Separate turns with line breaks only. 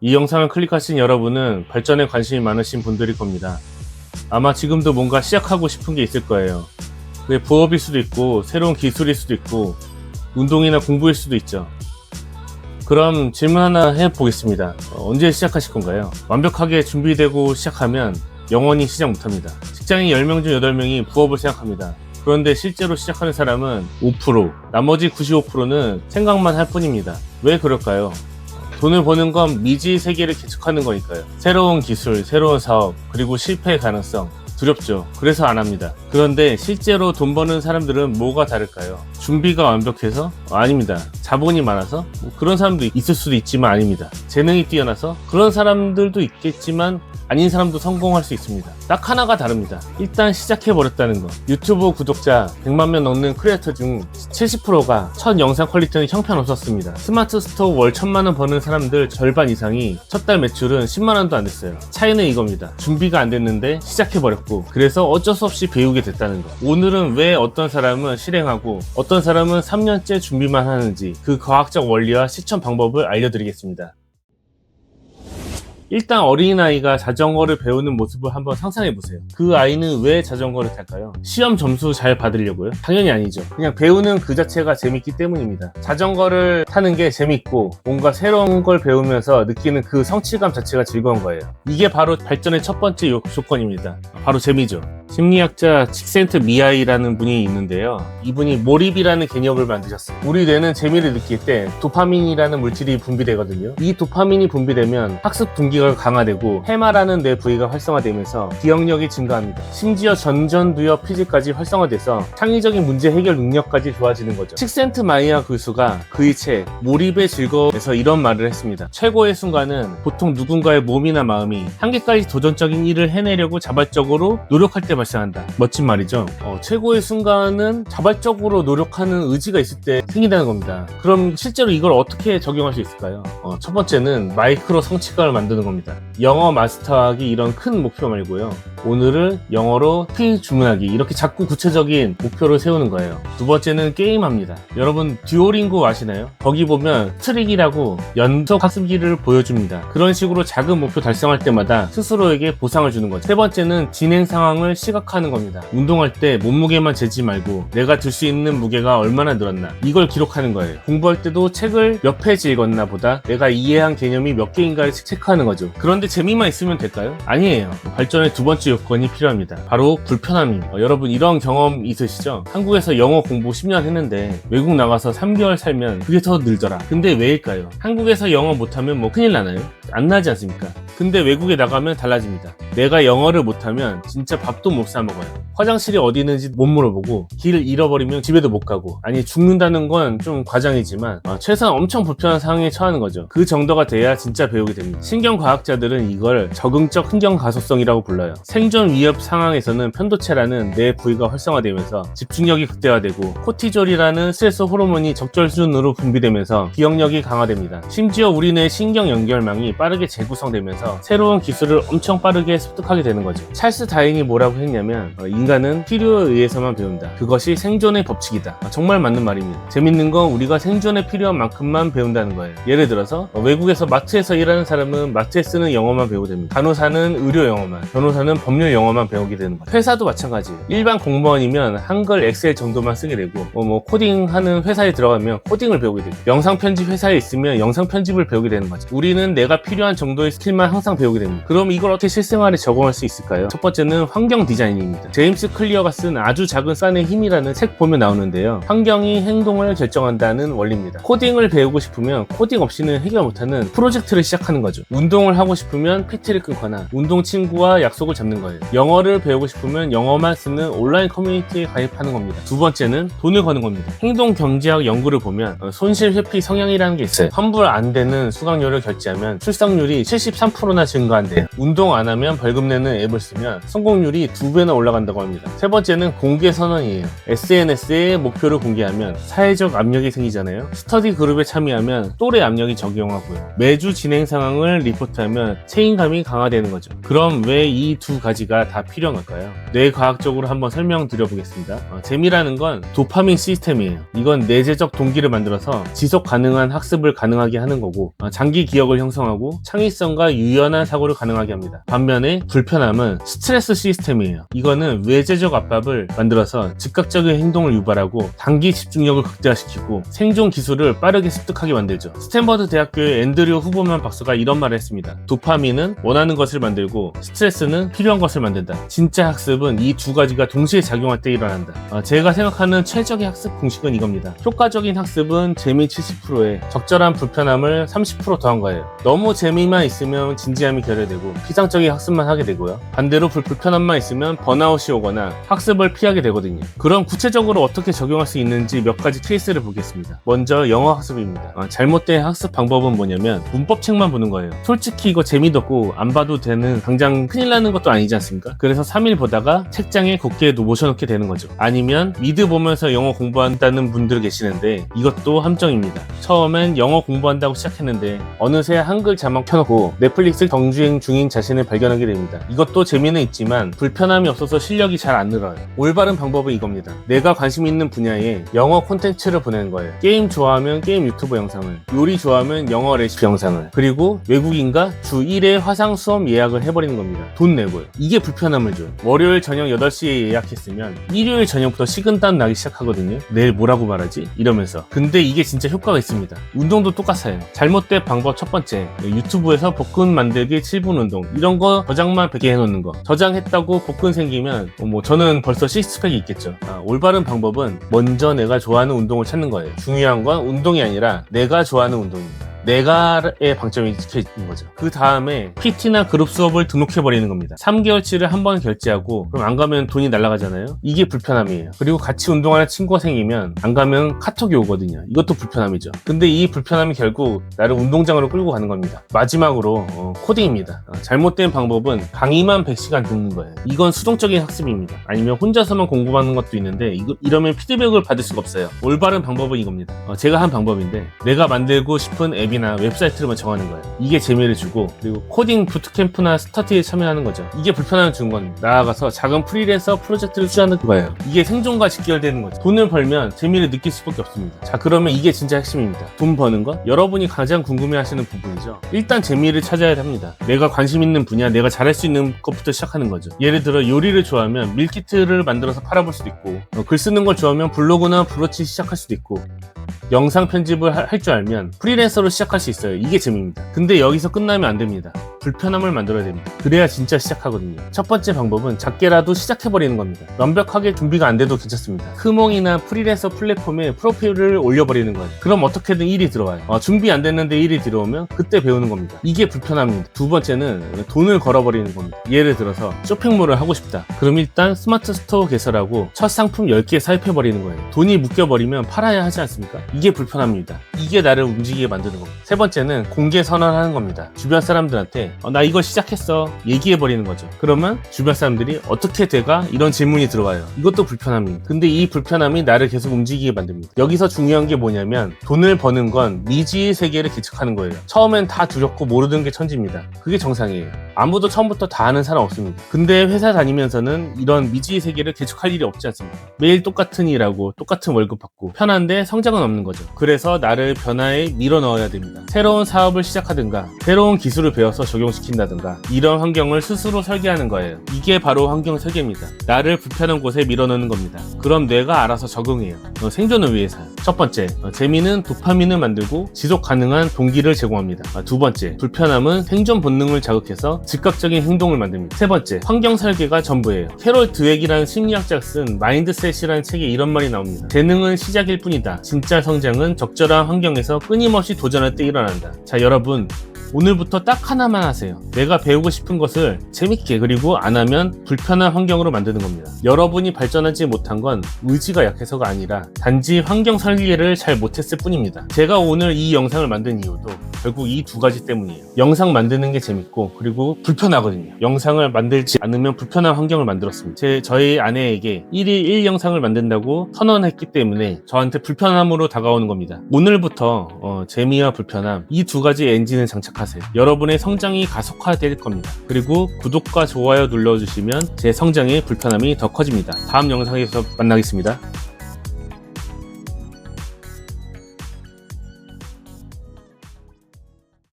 이 영상을 클릭하신 여러분은 발전에 관심이 많으신 분들일 겁니다. 아마 지금도 뭔가 시작하고 싶은 게 있을 거예요. 그게 부업일 수도 있고 새로운 기술일 수도 있고 운동이나 공부일 수도 있죠. 그럼 질문 하나 해보겠습니다. 언제 시작하실 건가요? 완벽하게 준비되고 시작하면 영원히 시작 못합니다. 직장인 10명 중 8명이 부업을 생각합니다. 그런데 실제로 시작하는 사람은 5%, 나머지 95%는 생각만 할 뿐입니다. 왜 그럴까요? 돈을 버는 건 미지 세계를 개척하는 거니까요. 새로운 기술, 새로운 사업, 그리고 실패의 가능성, 두렵죠. 그래서 안 합니다. 그런데 실제로 돈 버는 사람들은 뭐가 다를까요? 준비가 완벽해서? 아닙니다. 자본이 많아서? 그런 사람도 있을 수도 있지만 아닙니다. 재능이 뛰어나서? 그런 사람들도 있겠지만 아닌 사람도 성공할 수 있습니다. 딱 하나가 다릅니다. 일단 시작해버렸다는 거. 유튜브 구독자 100만 명 넘는 크리에이터 중 70%가 첫 영상 퀄리티는 형편없었습니다. 스마트 스토어 월 1000만 원 버는 사람들 절반 이상이 첫 달 매출은 10만 원도 안 됐어요. 차이는 이겁니다. 준비가 안 됐는데 시작해버렸고, 그래서 어쩔 수 없이 배우게 됐다는 거. 오늘은 왜 어떤 사람은 실행하고 어떤 사람은 3년째 준비만 하는지 그 과학적 원리와 실천 방법을 알려드리겠습니다. 일단 어린아이가 자전거를 배우는 모습을 한번 상상해보세요. 그 아이는 왜 자전거를 탈까요? 시험 점수 잘 받으려고요? 당연히 아니죠. 그냥 배우는 그 자체가 재밌기 때문입니다. 자전거를 타는 게 재밌고 뭔가 새로운 걸 배우면서 느끼는 그 성취감 자체가 즐거운 거예요. 이게 바로 발전의 첫 번째 조건입니다. 바로 재미죠. 심리학자 칙센트 미하이라는 분이 있는데요. 이분이 몰입이라는 개념을 만드셨어요. 우리 뇌는 재미를 느낄 때 도파민이라는 물질이 분비되거든요. 이 도파민이 분비되면 학습 동기가 강화되고 해마라는 뇌 부위가 활성화되면서 기억력이 증가합니다. 심지어 전전두엽 피질까지 활성화돼서 창의적인 문제 해결 능력까지 좋아지는 거죠. 칙센트 마이아 교수가 그의 책 몰입의 즐거움에서 이런 말을 했습니다. 최고의 순간은 보통 누군가의 몸이나 마음이 한계까지 도전적인 일을 해내려고 자발적으로 노력할 때 발생한다. 멋진 말이죠. 최고의 순간은 자발적으로 노력하는 의지가 있을 때 생긴다는 겁니다. 그럼 실제로 이걸 어떻게 적용할 수 있을까요? 첫 번째는 마이크로 성취감을 만드는 겁니다. 영어 마스터하기 이런 큰 목표 말고요. 오늘은 영어로 피 주문하기, 이렇게 자꾸 구체적인 목표를 세우는 거예요. 두 번째는 게임합니다. 여러분 듀오링고 아시나요? 거기 보면 트릭이라고 연속 학습기를 보여줍니다. 그런 식으로 작은 목표 달성할 때마다 스스로에게 보상을 주는 거죠. 세 번째는 진행 상황을 시각화하는 겁니다. 운동할 때 몸무게만 재지 말고 내가 들 수 있는 무게가 얼마나 늘었나, 이걸 기록하는 거예요. 공부할 때도 책을 몇 페이지 읽었나 보다 내가 이해한 개념이 몇 개인가를 체크하는 거죠. 그런데 재미만 있으면 될까요? 아니에요. 발전의 두 번째 요건이 필요합니다. 바로 불편함입니다. 여러분 이런 경험 있으시죠? 한국에서 영어 공부 10년 했는데 외국 나가서 3개월 살면 그게 더 늘더라. 근데 왜일까요? 한국에서 영어 못하면 뭐 큰일 나나요? 안 나지 않습니까? 근데 외국에 나가면 달라집니다. 내가 영어를 못하면 진짜 밥도 못 사 먹어요. 화장실이 어디 있는지 못 물어보고 길을 잃어버리면 집에도 못 가고, 아니 죽는다는 건 좀 과장이지만 최소한 엄청 불편한 상황에 처하는 거죠. 그 정도가 돼야 진짜 배우게 됩니다. 신경과학자들은 이걸 적응적 흥경가소성이라고 불러요. 생존 위협 상황에서는 편도체라는 뇌 부위가 활성화되면서 집중력이 극대화되고 코티졸이라는 스트레스 호르몬이 적절 수준으로 분비되면서 기억력이 강화됩니다. 심지어 우리 뇌 신경 연결망이 빠르게 재구성되면서 새로운 기술을 엄청 빠르게 습득하게 되는 거죠. 찰스 다인이 뭐라고 했냐면 인간은 필요에 의해서만 배운다. 그것이 생존의 법칙이다. 정말 맞는 말입니다. 재밌는 건 우리가 생존에 필요한 만큼만 배운다는 거예요. 예를 들어서 외국에서 마트에서 일하는 사람은 마트에 쓰는 영어만 배우게 됩니다. 간호사는 의료 영어만, 변호사는 법률 영어만 배우게 되는 거죠. 회사도 마찬가지예요. 일반 공무원이면 한글, 엑셀 정도만 쓰게 되고 코딩하는 회사에 들어가면 코딩을 배우게 되고, 영상 편집 회사에 있으면 영상 편집을 배우게 되는 거죠. 우리는 내가 필요한 정도의 스킬만 항상 배우게 됩니다. 그럼 이걸 어떻게 실생활에 적용할 수 있을까요? 첫 번째는 환경 디자인입니다. 제임스 클리어가 쓴 아주 작은 쌀의 힘이라는 책 보면 나오는데요. 환경이 행동을 결정한다는 원리입니다. 코딩을 배우고 싶으면 코딩 없이는 해결 못하는 프로젝트를 시작하는 거죠. 운동을 하고 싶으면 PT를 끊거나 운동 친구와 약속을 잡는 거예요. 영어를 배우고 싶으면 영어만 쓰는 온라인 커뮤니티에 가입하는 겁니다. 두 번째는 돈을 거는 겁니다. 행동 경제학 연구를 보면 손실 회피 성향이라는 게 있어요. 환불 안 되는 수강료를 결제하면 출석률이 73% 30%나 증가한대요. 운동 안 하면 벌금 내는 앱을 쓰면 성공률이 2배나 올라간다고 합니다. 세 번째는 공개 선언이에요. SNS에 목표를 공개하면 사회적 압력이 생기잖아요. 스터디 그룹에 참여하면 또래 압력이 적용하고요. 매주 진행 상황을 리포트하면 책임감이 강화되는 거죠. 그럼 왜 이 두 가지가 다 필요한 걸까요? 뇌과학적으로 한번 설명드려 보겠습니다. 재미라는 건 도파민 시스템이에요. 이건 내재적 동기를 만들어서 지속 가능한 학습을 가능하게 하는 거고, 장기 기억을 형성하고 창의성과 유연한 사고를 가능하게 합니다. 반면에 불편함은 스트레스 시스템이에요. 이거는 외재적 압박을 만들어서 즉각적인 행동을 유발하고 단기 집중력을 극대화시키고 생존 기술을 빠르게 습득하게 만들죠. 스탠퍼드 대학교의 앤드류 후보만 박사가 이런 말을 했습니다. 도파민은 원하는 것을 만들고 스트레스는 필요한 것을 만든다. 진짜 학습은 이 두 가지가 동시에 작용할 때 일어난다. 제가 생각하는 최적의 학습 공식은 이겁니다. 효과적인 학습은 재미 70%에 적절한 불편함을 30% 더한 거예요. 너무 재미만 있으면 진지함이 결여되고 피상적인 학습만 하게 되고요. 반대로 불편함만 있으면 번아웃이 오거나 학습을 피하게 되거든요. 그럼 구체적으로 어떻게 적용할 수 있는지 몇 가지 케이스를 보겠습니다. 먼저 영어 학습입니다. 잘못된 학습 방법은 뭐냐면 문법책만 보는 거예요. 솔직히 이거 재미도 없고 안 봐도 되는 당장 큰일 나는 것도 아니지 않습니까? 그래서 3일 보다가 책장에 굳게 모셔놓게 되는 거죠. 아니면 미드 보면서 영어 공부한다는 분들 계시는데 이것도 함정입니다. 처음엔 영어 공부한다고 시작했는데 어느새 한글 자막 켜놓고 넷플릭스 정주행 중인 자신을 발견하게 됩니다. 이것도 재미는 있지만 불편함이 없어서 실력이 잘 안 늘어요. 올바른 방법은 이겁니다. 내가 관심 있는 분야에 영어 콘텐츠를 보내는 거예요. 게임 좋아하면 게임 유튜브 영상을, 요리 좋아하면 영어 레시피 영상을, 그리고 외국인과 주 1회 화상 수업 예약을 해버리는 겁니다. 돈 내고요. 이게 불편함을 줘요. 월요일 저녁 8시에 예약했으면 일요일 저녁부터 식은땀 나기 시작하거든요. 내일 뭐라고 말하지? 이러면서. 근데 이게 진짜 효과가 있습니다. 운동도 똑같아요. 잘못된 방법 첫 번째, 유튜브에서 복근 만들기 7분 운동, 이런 거 저장만 100개 해놓는 거. 저장했다고 복근 생기면 저는 벌써 식스팩이 있겠죠. 올바른 방법은 먼저 내가 좋아하는 운동을 찾는 거예요. 중요한 건 운동이 아니라 내가 좋아하는 운동입니다. 내가의 방점이 찍혀 있는 거죠. 그 다음에 PT나 그룹 수업을 등록해버리는 겁니다. 3개월치를 한 번 결제하고 그럼 안 가면 돈이 날아가잖아요. 이게 불편함이에요. 그리고 같이 운동하는 친구가 생기면 안 가면 카톡이 오거든요. 이것도 불편함이죠. 근데 이 불편함이 결국 나를 운동장으로 끌고 가는 겁니다. 마지막으로 코딩입니다. 잘못된 방법은 강의만 100시간 듣는 거예요. 이건 수동적인 학습입니다. 아니면 혼자서만 공부하는 것도 있는데 이러면 피드백을 받을 수가 없어요. 올바른 방법은 이겁니다. 제가 한 방법인데 내가 만들고 싶은 앱이나 웹사이트를 정하는 거예요. 이게 재미를 주고, 그리고 코딩 부트캠프나 스터디에 참여하는 거죠. 이게 불편함을 준 건 나아가서 작은 프리랜서 프로젝트를 추진하는 거예요. 이게 생존과 직결되는 거죠. 돈을 벌면 재미를 느낄 수밖에 없습니다. 자, 그러면 이게 진짜 핵심입니다. 돈 버는 것? 여러분이 가장 궁금해하시는 부분이죠. 일단 재미를 찾아야 합니다. 내가 관심 있는 분야, 내가 잘할 수 있는 것부터 시작하는 거죠. 예를 들어 요리를 좋아하면 밀키트를 만들어서 팔아볼 수도 있고, 글 쓰는 걸 좋아하면 블로그나 브로치 시작할 수도 있고, 영상 편집을 할 줄 알면 프리랜서로 시작할 수 있어요. 이게 재미입니다. 근데 여기서 끝나면 안 됩니다. 불편함을 만들어야 됩니다. 그래야 진짜 시작하거든요. 첫 번째 방법은 작게라도 시작해버리는 겁니다. 완벽하게 준비가 안 돼도 괜찮습니다. 크몽이나 프리랜서 플랫폼에 프로필을 올려버리는 거예요. 그럼 어떻게든 일이 들어와요. 준비 안 됐는데 일이 들어오면 그때 배우는 겁니다. 이게 불편함입니다. 두 번째는 돈을 걸어버리는 겁니다. 예를 들어서 쇼핑몰을 하고 싶다. 그럼 일단 스마트 스토어 개설하고 첫 상품 10개 사입해버리는 거예요. 돈이 묶여버리면 팔아야 하지 않습니까? 이게 불편합니다. 이게 나를 움직이게 만드는 겁니다. 세 번째는 공개 선언하는 겁니다. 주변 사람들한테 나 이거 시작했어 얘기해버리는 거죠. 그러면 주변 사람들이 어떻게 돼가? 이런 질문이 들어와요. 이것도 불편합니다. 근데 이 불편함이 나를 계속 움직이게 만듭니다. 여기서 중요한 게 뭐냐면 돈을 버는 건 미지의 세계를 개척하는 거예요. 처음엔 다 두렵고 모르는 게 천지입니다. 그게 정상이에요. 아무도 처음부터 다 아는 사람 없습니다. 근데 회사 다니면서는 이런 미지의 세계를 개척할 일이 없지 않습니까? 매일 똑같은 일하고 똑같은 월급 받고 편한데 성장은 없는 거죠. 그래서 나를 변화에 밀어 넣어야 됩니다. 새로운 사업을 시작하든가 새로운 기술을 배워서 적용시킨다든가 이런 환경을 스스로 설계하는 거예요. 이게 바로 환경 설계입니다. 나를 불편한 곳에 밀어 넣는 겁니다. 그럼 뇌가 알아서 적응해요. 생존을 위해서요. 첫 번째, 재미는 도파민을 만들고 지속 가능한 동기를 제공합니다. 두 번째, 불편함은 생존 본능을 자극해서 즉각적인 행동을 만듭니다. 세 번째, 환경 설계가 전부예요. 캐롤 드웨기라는 심리학자가 쓴 마인드셋이라는 책에 이런 말이 나옵니다. 재능은 시작일 뿐이다. 진짜 성장은 적절한 환경에서 끊임없이 도전할 때 일어난다. 자, 여러분, 오늘부터 딱 하나만 하세요. 내가 배우고 싶은 것을 재밌게 그리고 안 하면 불편한 환경으로 만드는 겁니다. 여러분이 발전하지 못한 건 의지가 약해서가 아니라 단지 환경 설계를 잘 못했을 뿐입니다. 제가 오늘 이 영상을 만든 이유도 결국 이 두 가지 때문이에요. 영상 만드는 게 재밌고 그리고 불편하거든요. 영상을 만들지 않으면 불편한 환경을 만들었습니다. 저희 아내에게 1일 1영상을 만든다고 선언했기 때문에 저한테 불편함으로 다가오는 겁니다. 오늘부터 재미와 불편함 이 두 가지 엔진을 장착하세요. 여러분의 성장이 가속화될 겁니다. 그리고 구독과 좋아요 눌러주시면 제 성장의 불편함이 더 커집니다. 다음 영상에서 만나겠습니다.